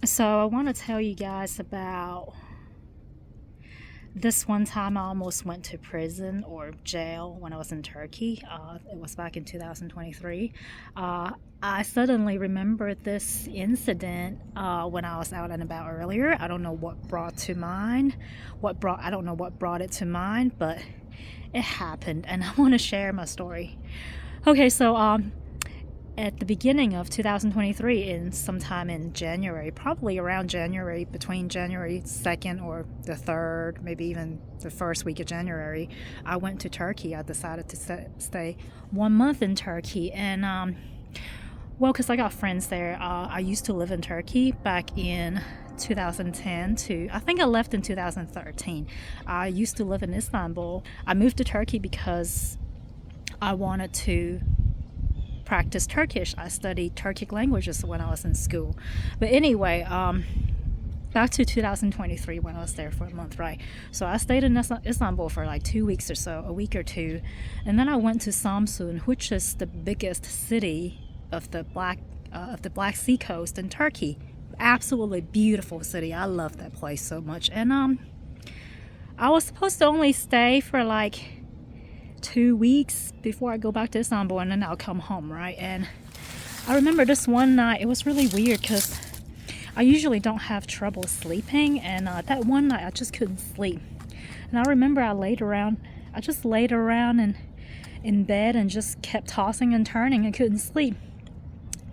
So I want to tell you guys about this one time I almost went to prison or jail when I was in Turkey. It was back in 2023. I suddenly remembered this incident when I was out and about earlier. I don't know what brought to mind, I don't know what brought it to mind, but it happened, and I want to share my story. Okay, so at the beginning of 2023, in sometime in January, probably around January, between January 2nd or the 3rd, maybe even the first week of January, I went to Turkey. I decided to stay 1 month in Turkey. And well, because I got friends there. I used to live in Turkey back in 2010 to, I think I left in 2013. I used to live in Istanbul. I moved to Turkey because I wanted to practice Turkish. I studied Turkic languages when I was in school. But anyway, back to 2023 when I was there for a month, right? So I stayed in Istanbul for like 2 weeks or so, a week or two, and then I went to Samsun, which is the biggest city of the Black Sea coast in Turkey. Absolutely beautiful city. I love that place so much. And I was supposed to only stay for like 2 weeks before I go back to Istanbul, and then I'll come home, right? And I remember this one night, it was really weird because I usually don't have trouble sleeping, and that one night I just couldn't sleep. And I remember I just laid around in bed and just kept tossing and turning and couldn't sleep.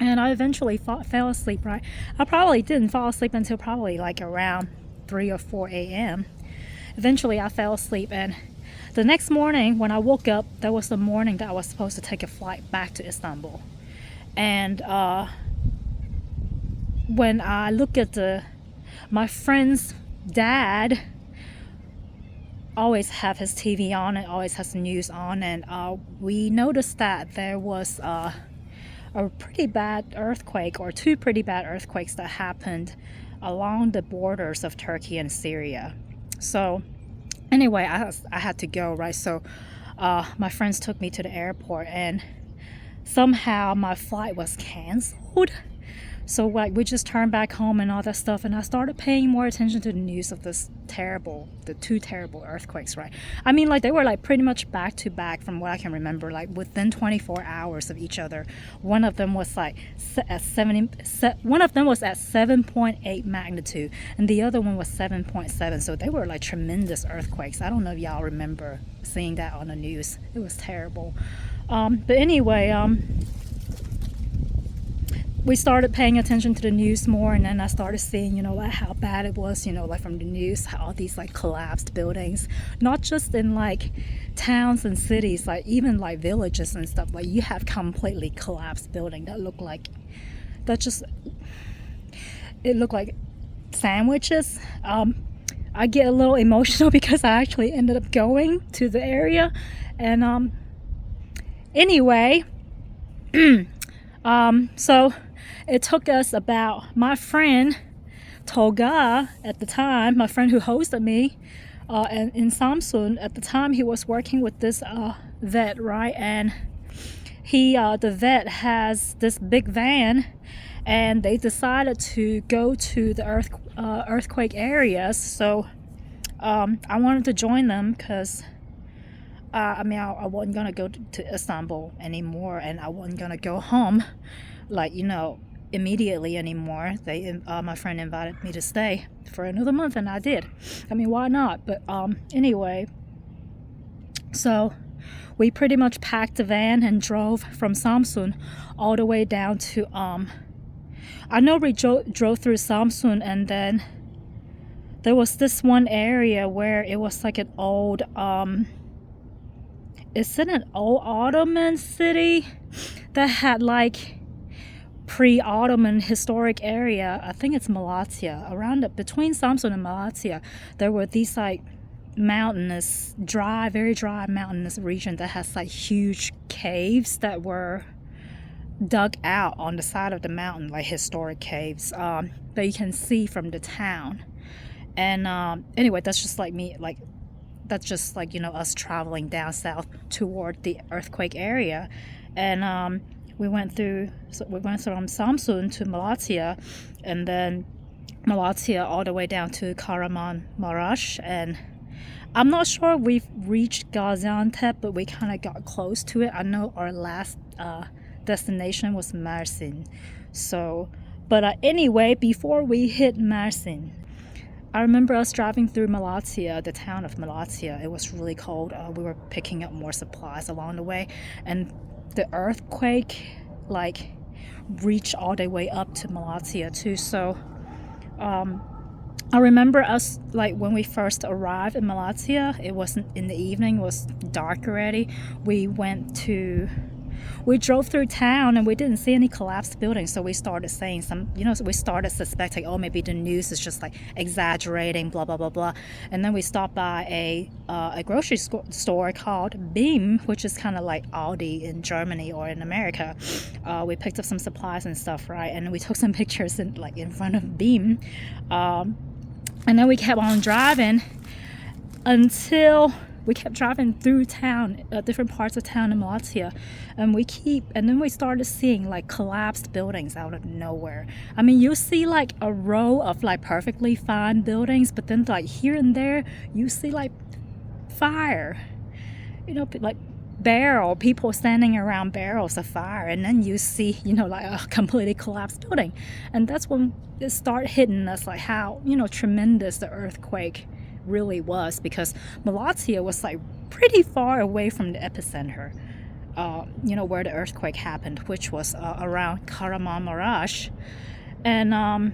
And I eventually fell asleep, right? I probably didn't fall asleep until probably like around 3 or 4 a.m. Eventually I fell asleep, and the next morning when I woke up, that was the morning that I was supposed to take a flight back to Istanbul. And when I look at my friend's dad always have his TV on and always has the news on, and we noticed that there was a pretty bad earthquake, or two pretty bad earthquakes that happened along the borders of Turkey and Syria. So anyway, I had to go, right? So my friends took me to the airport, and somehow my flight was canceled. So like we just turned back home and all that stuff, and I started paying more attention to the news of the two terrible earthquakes, right? I mean, like they were like pretty much back to back from what I can remember, like within 24 hours of each other. One of them was like at 7.8 magnitude, and the other one was 7.7. So they were like tremendous earthquakes. I don't know if y'all remember seeing that on the news. It was terrible. But anyway, we started paying attention to the news more, and then I started seeing, like how bad it was, like from the news, how all these like collapsed buildings, not just in like towns and cities, like even like villages and stuff. Like you have completely collapsed building that looked like sandwiches. I get a little emotional because I actually ended up going to the area, and anyway, so it took us my friend Tolga at the time, my friend who hosted me and in Samsun at the time, he was working with this vet, right? And the vet has this big van, and they decided to go to the earthquake areas. So I wanted to join them because I wasn't gonna go to Istanbul anymore, and I wasn't gonna go home like immediately anymore. My friend invited me to stay for another month, and I did. I mean, why not? But anyway, so we pretty much packed the van and drove from Samsun all the way down to I know we drove through Samsun, and then there was this one area where it was like an old it's in an old Ottoman city that had like pre-Ottoman historic area. I think it's Malatya. Between Samsun and Malatya, there were these like very dry mountainous region that has like huge caves that were dug out on the side of the mountain, like historic caves that you can see from the town. And anyway, that's just like us traveling down south toward the earthquake area. And we went from Samsun to Malatya, and then Malatya all the way down to Kahramanmaraş, and I'm not sure we've reached Gaziantep, but we kind of got close to it. I know our last destination was Mersin. So, but anyway, before we hit Mersin, I remember us driving through Malatya, the town of Malatya. It was really cold. We were picking up more supplies along the way, and the earthquake like reached all the way up to Malatya too. So I remember us, like, when we first arrived in Malatya, it wasn't in the evening, it was dark already. We drove through town and we didn't see any collapsed buildings, so we started saying we started suspecting, oh, maybe the news is just like exaggerating, blah blah blah blah. And then we stopped by a grocery store called Beam, which is kind of like Aldi in Germany or in America. We picked up some supplies and stuff, right? And we took some pictures in front of Beam, and then we kept on driving until we kept driving through town, different parts of town in Malatya, and then we started seeing like collapsed buildings out of nowhere. I mean, you see like a row of like perfectly fine buildings, but then like here and there you see like fire, like people standing around barrels of fire, and then you see like a completely collapsed building. And that's when it started hitting us, like how tremendous the earthquake really was, because Malatya was like pretty far away from the epicenter, where the earthquake happened, which was around Kahramanmaraş. And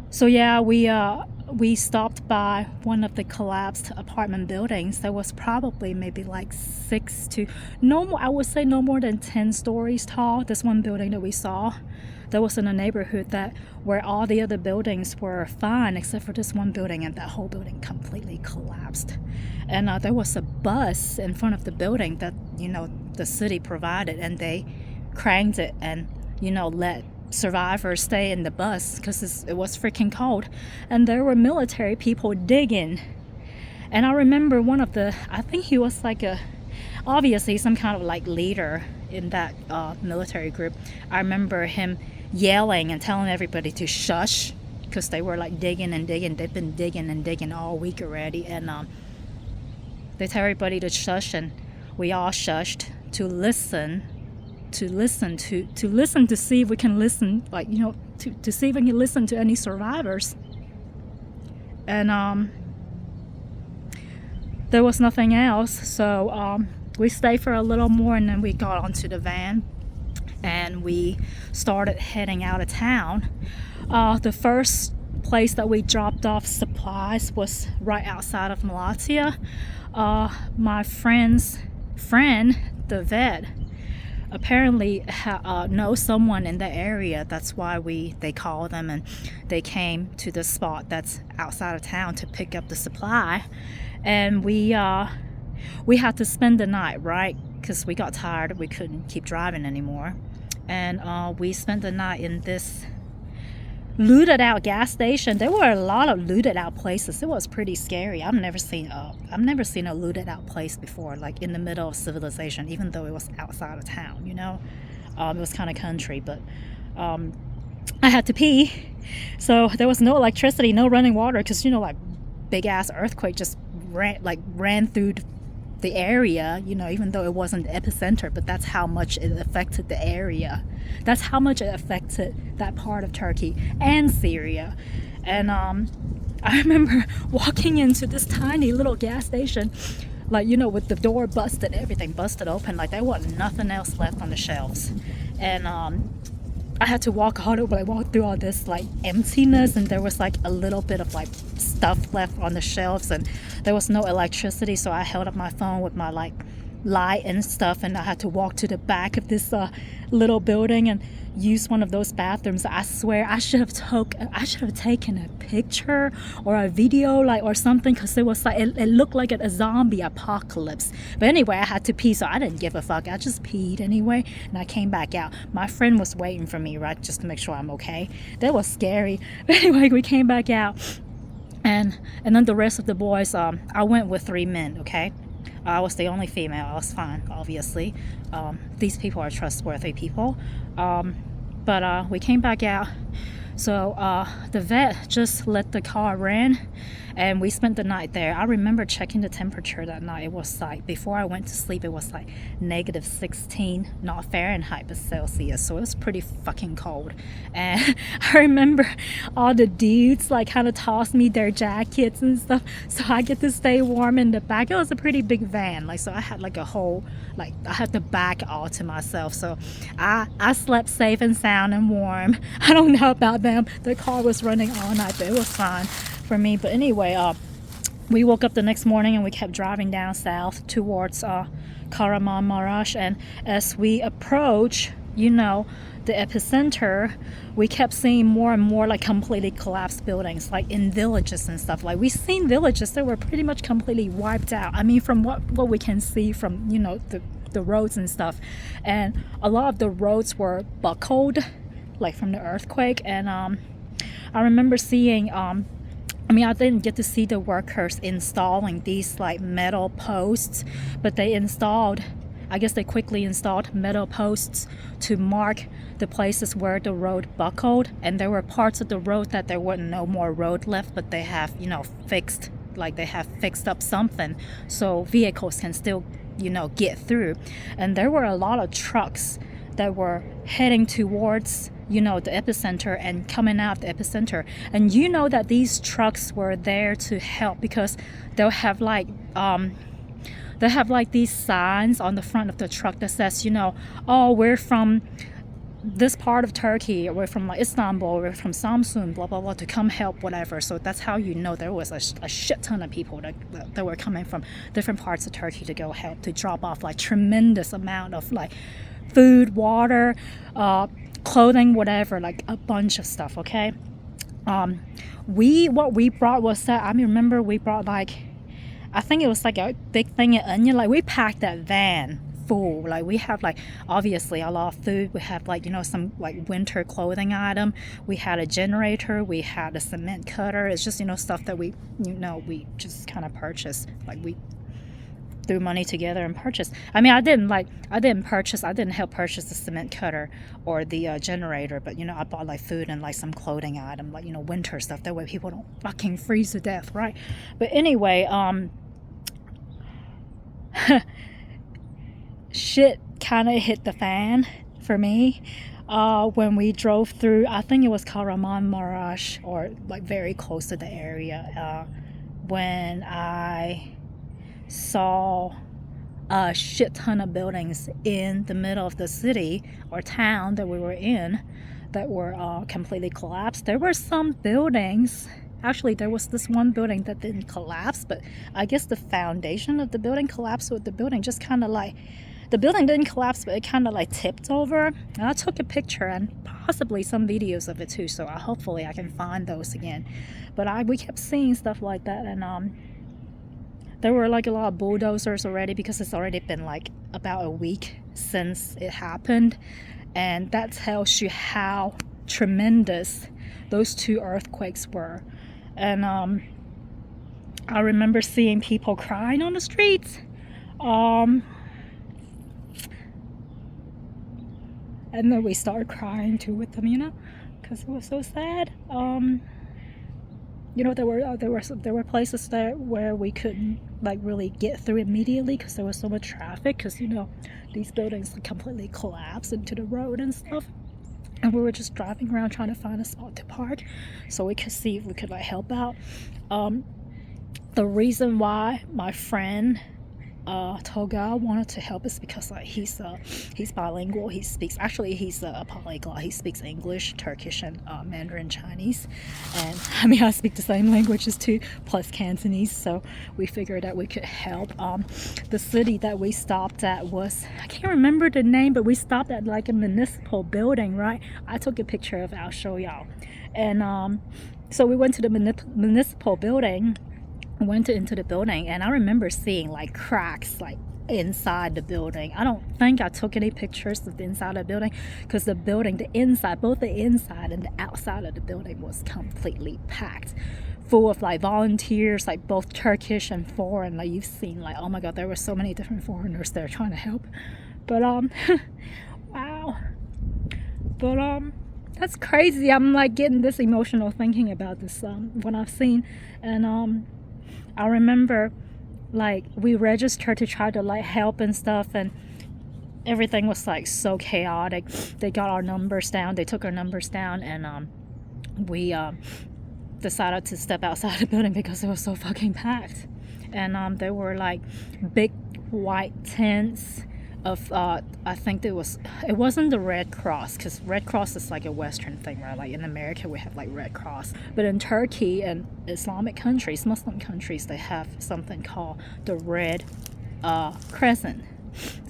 so yeah, we stopped by one of the collapsed apartment buildings that was probably maybe like I would say no more than 10 stories tall. This one building that we saw, that was in a neighborhood where all the other buildings were fine except for this one building, and that whole building completely collapsed. And there was a bus in front of the building that the city provided, and they cranked it and let survivors stay in the bus because it was freaking cold. And there were military people digging, and I remember I think he was like obviously some kind of like leader in that military group. I remember him yelling and telling everybody to shush, because they were like digging and digging. They've been digging and digging all week already, and they tell everybody to shush, and we all shushed to listen to see if we can listen, like to see if we can listen to any survivors. And there was nothing else, so we stayed for a little more, and then we got onto the van and we started heading out of town. The first place that we dropped off supplies was right outside of Malatya. My friend's friend, the vet, apparently knows someone in the area. That's why they called them, and they came to the spot that's outside of town to pick up the supply. And we had to spend the night, right? Because we got tired. We couldn't keep driving anymore. And we spent the night in this looted out gas station. There were a lot of looted out places. It was pretty scary. I've never seen a looted out place before, like in the middle of civilization, even though it was outside of town, it was kind of country. But I had to pee, so there was no electricity, no running water, because like big ass earthquake just ran through the area, even though it wasn't the epicenter. But that's how much it affected the area. That's how much it affected that part of Turkey and Syria. And I remember walking into this tiny little gas station, with the door busted, everything busted open, like there wasn't nothing else left on the shelves. And I had to walk through all this like emptiness, and there was like a little bit of like stuff left on the shelves, and there was no electricity, so I held up my phone with my like light and stuff, and I had to walk to the back of this little building and use one of those bathrooms. I swear I should have taken a picture or a video or something, because it was like it looked like a zombie apocalypse. But anyway, I had to pee, so I didn't give a fuck. I just peed anyway, and I came back out. My friend was waiting for me, right, just to make sure I'm okay. That was scary. But anyway, we came back out, and then the rest of the boys, I went with 3 men, okay? I was the only female. I was fine, obviously. These people are trustworthy people. But we came back out So the vet just let the car run, and we spent the night there. I remember checking the temperature that night. It was like, before I went to sleep, it was like -16, not Fahrenheit but Celsius, so it was pretty fucking cold. And I remember all the dudes like kind of tossed me their jackets and stuff, so I get to stay warm in the back. It was a pretty big van, like, so I had like a whole, like, I had the back all to myself, so I slept safe and sound and warm. I don't know about them. The car was running all night, but it was fine for me. But anyway, we woke up the next morning and we kept driving down south towards Kahramanmaraş, and as we approach, you know, the epicenter, we kept seeing more and more like completely collapsed buildings, like in villages and stuff. Like, we've seen villages that were pretty much completely wiped out. I mean, from what we can see from, you know, the roads and stuff, and a lot of the roads were buckled, like from the earthquake. And I remember seeing I mean, I didn't get to see the workers installing these like metal posts, but they installed, I guess they quickly installed metal posts to mark the places where the road buckled, and there were parts of the road that there wasn't no more road left, but they have, you know, fixed, like they have fixed up something so vehicles can still, you know, get through. And there were a lot of trucks that were heading towards, you know, the epicenter and coming out of the epicenter. And you know that these trucks were there to help, because they'll have like these signs on the front of the truck that says, you know, oh, we're from this part of Turkey, or we're from like Istanbul, or we're from Samsun, blah blah blah, to come help, whatever. So that's how you know there was a shit ton of people that were coming from different parts of Turkey to go help, to drop off like tremendous amount of like food, water, clothing, whatever, like a bunch of stuff. Okay. What we brought was that, I remember we brought like, I think it was like a big thing of onion. Like, we packed that van full. Like, we have like obviously a lot of food. We have like, you know, some like winter clothing item. We had a generator. We had a cement cutter. It's just, you know, stuff that we, you know, we just kind of purchased. Like, we threw money together and purchased. I mean, I didn't help purchase the cement cutter or the generator, but, you know, I bought like food and like some clothing item, like, you know, winter stuff, that way people don't fucking freeze to death, right? But anyway, shit kind of hit the fan for me when we drove through, I think it was Kahramanmaraş, or like very close to the area, when I saw a shit ton of buildings in the middle of the city or town that we were in that were completely collapsed. There were some buildings, actually there was this one building that didn't collapse, but I guess the foundation of the building collapsed, with the building just kind of like, the building didn't collapse, but it kind of like tipped over. And I took a picture and possibly some videos of it too, so hopefully I can find those again. But we kept seeing stuff like that, and there were like a lot of bulldozers already, because it's already been like about a week since it happened. And that tells you how tremendous those two earthquakes were. And I remember seeing people crying on the streets. And then we started crying too with them, you know, because it was so sad. You know, there were places there where we couldn't like really get through immediately because there was so much traffic, because, you know, these buildings completely collapsed into the road and stuff. And we were just driving around trying to find a spot to park so we could see if we could like help out. The reason why my friend Toga wanted to help is because like he's bilingual. He's a polyglot. He speaks English, Turkish, and Mandarin Chinese. And I mean, I speak the same languages too, plus Cantonese. So we figured that we could help. The city that we stopped at was, I can't remember the name, but we stopped at like a municipal building, right? I took a picture of it. I'll show y'all. And so we went to the municipal building. Went into the building, and I remember seeing like cracks like inside the building. I don't think I took any pictures of the inside of the building, because the building, the inside, both the inside and the outside of the building was completely packed full of like volunteers, like both Turkish and foreign. Like, you've seen, like, oh my god, there were so many different foreigners there trying to help. But wow. But that's crazy. I'm like getting this emotional thinking about this what I've seen. And I remember like we registered to try to like help and stuff, and everything was like so chaotic. They got our numbers down, they took our numbers down, and we decided to step outside the building because it was so fucking packed. And there were like big white tents of I think it wasn't the Red Cross, because Red Cross is like a Western thing, right? Like in America we have like Red Cross, but in Turkey and Islamic countries, Muslim countries, they have something called the Red Crescent.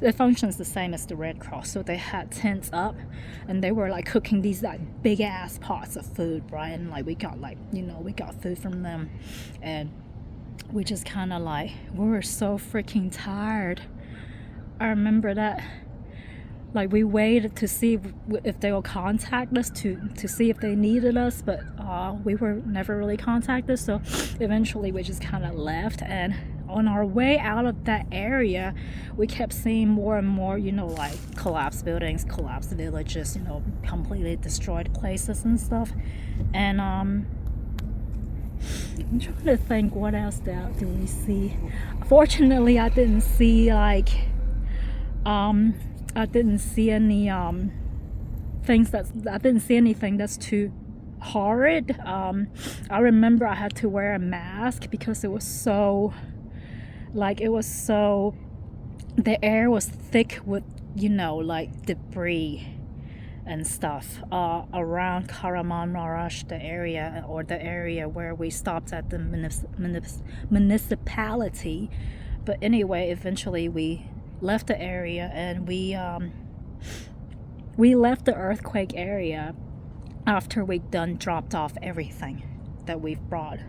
It functions the same as the Red Cross. So they had tents up, and they were like cooking these like big ass pots of food, right? And like we got food from them, and we just kind of like, we were so freaking tired. I remember that like we waited to see if they will contact us to see if they needed us, but we were never really contacted. So eventually we just kind of left, and on our way out of that area we kept seeing more and more, like collapsed buildings, collapsed villages, completely destroyed places and stuff. And I'm trying to think, what else did we see? Fortunately I didn't see like I didn't see any I didn't see anything that's too horrid. I remember I had to wear a mask because it was so the air was thick with like debris and stuff around Kahramanmaraş, the area where we stopped at the municipality. But anyway, eventually we left the area, and we left the earthquake area after we dropped off everything that we've brought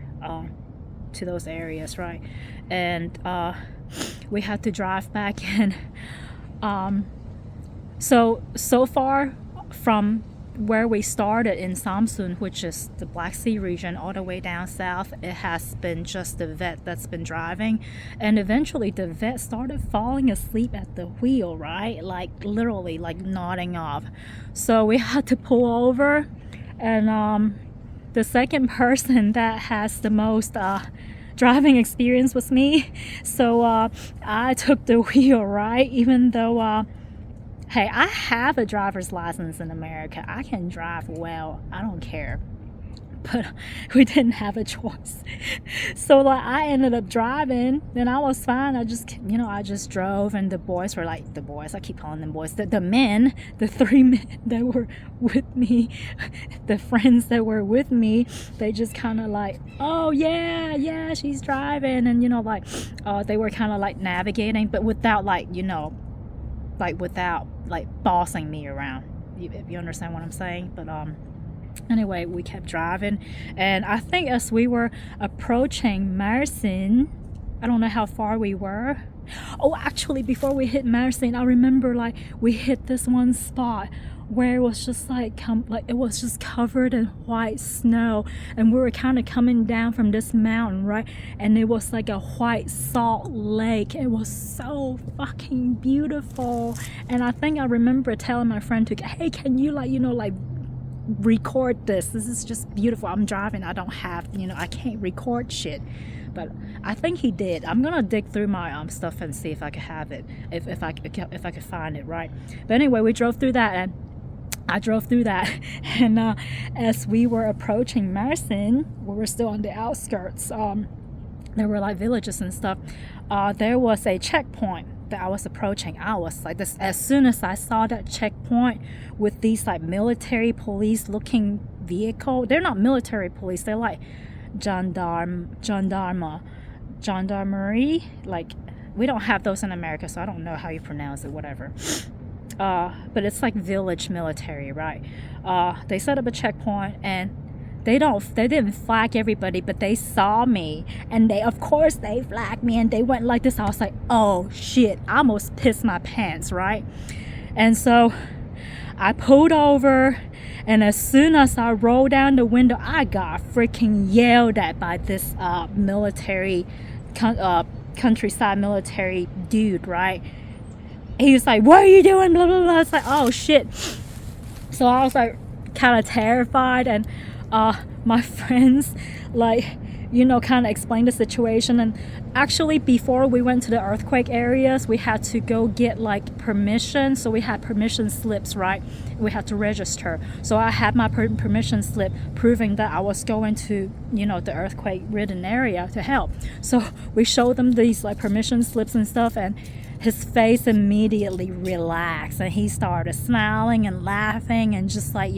to those areas, right? And we had to drive back, and so far from where we started in Samsun, which is the Black Sea region, all the way down south, it has been just the vet that's been driving. And eventually the vet started falling asleep at the wheel, right? Like literally like nodding off. So we had to pull over, and the second person that has the most driving experience was me. So I took the wheel, right? Even though hey, I have a driver's license in America. I can drive well. I don't care. But we didn't have a choice. So like I ended up driving, and I was fine. I just drove, and the boys, I keep calling them boys, the men, the three men that were with me, the friends that were with me, they just kind of like, oh yeah, she's driving. And they were kind of like navigating, but without without bossing me around, if you understand what I'm saying. But anyway, we kept driving, and I think as we were approaching Mersin, I don't know how far we were. Oh, actually, before we hit Mersin, I remember like we hit this one spot where it was just it was just covered in white snow, and we were kind of coming down from this mountain, right? And it was like a white salt lake. It was so fucking beautiful. And I think I remember telling my friend, hey, can you record this? This is just beautiful. I'm driving. I don't have, I can't record shit. But I think he did. I'm gonna dig through my stuff and see if I could have it, if I could find it, right? But anyway, we drove through that, and I drove through that, and as we were approaching Mersin, we were still on the outskirts. There were like villages and stuff. There was a checkpoint that I was approaching. I was like this, as soon as I saw that checkpoint with these like military police looking vehicle. They're not military police. They're like gendarmerie. Like we don't have those in America, so I don't know how you pronounce it. Whatever. But it's like village military, right? They set up a checkpoint, and they didn't flag everybody, but they saw me, and they flagged me, and they went like this. I was like, oh shit, I almost pissed my pants, right? And so I pulled over, and as soon as I rolled down the window, I got freaking yelled at by this countryside military dude, right? He was like, what are you doing? Blah, blah, blah. It's like, oh shit. So I was like, kind of terrified, and my friends like kind of explained the situation. And actually before we went to the earthquake areas, we had to go get like permission, so we had permission slips, right? We had to register, so I had my permission slip proving that I was going to the earthquake ridden area to help. So we showed them these like permission slips and stuff, and his face immediately relaxed, and he started smiling and laughing and just like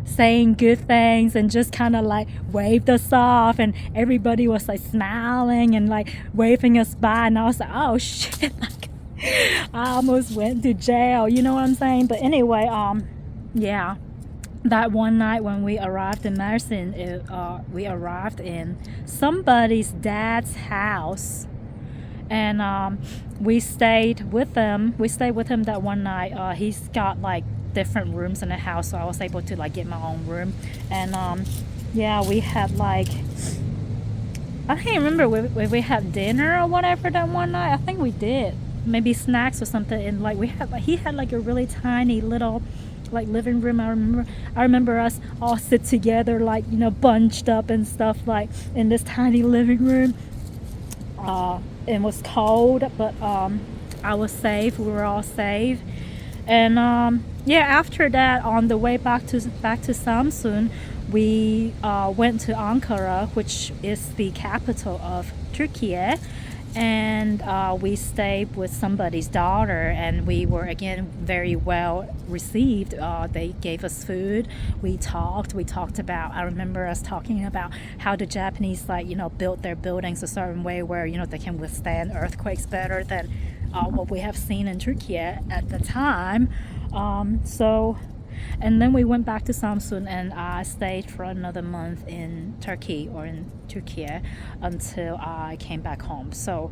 saying good things, and just kind of like waved us off, and everybody was like smiling and like waving us by, and I was like, oh shit, like I almost went to jail, you know what I'm saying? But anyway, yeah, that one night when we arrived in Mersin, we arrived in somebody's dad's house, and we stayed with him that one night. He's got like different rooms in the house, so I was able to like get my own room. And yeah, we had like, I can't remember if we had dinner or whatever that one night. I think we did, maybe snacks or something. And like he had like a really tiny little like living room. I remember us all sit together like bunched up and stuff like in this tiny living room. It was cold, but I was safe, we were all safe. And yeah, after that, on the way back to Samsun, we went to Ankara, which is the capital of Türkiye, and we stayed with somebody's daughter, and we were again very well received. They gave us food. We talked about, I remember us talking about how the Japanese like built their buildings a certain way where they can withstand earthquakes better than what we have seen in Turkey at the time. So, and then we went back to Samsun, and I stayed for another month in Turkey, or in Türkiye, until I came back home. So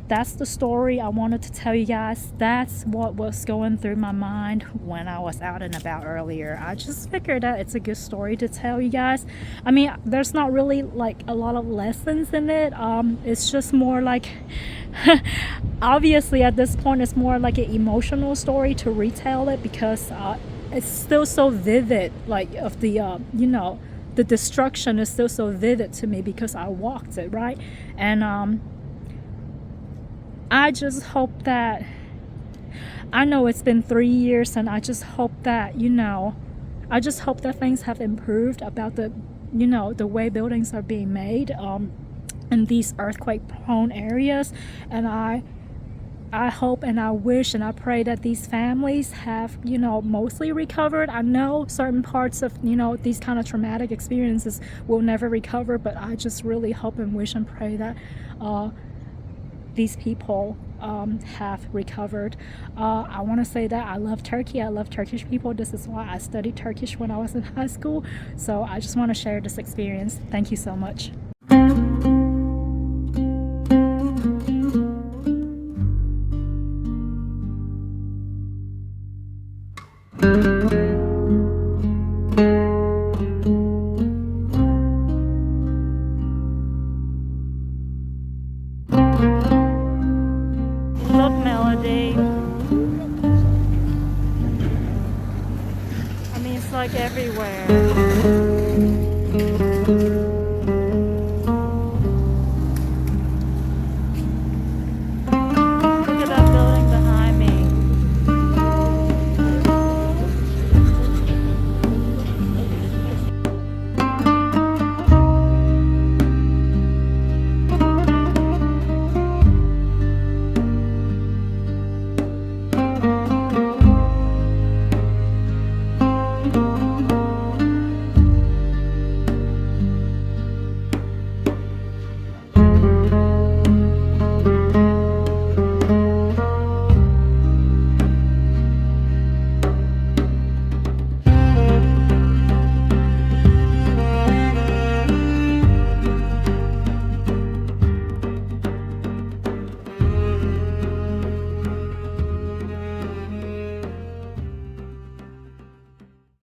that's the story I wanted to tell you guys. That's what was going through my mind when I was out and about earlier. I just figured that it's a good story to tell you guys. I mean, there's not really like a lot of lessons in it. It's just more like obviously at this point it's more like an emotional story to retell it, because it's still so vivid, like of the the destruction is still so vivid to me because I walked it, right? And I just hope that, I know it's been 3 years, and I just hope that I just hope that things have improved about the the way buildings are being made in these earthquake prone areas. And I hope and I wish and I pray that these families have mostly recovered. I know certain parts of these kind of traumatic experiences will never recover, but I just really hope and wish and pray that these people have recovered. I want to say that I love Turkey. I love Turkish people. This is why I studied Turkish when I was in high school. So I just want to share this experience. Thank you so much.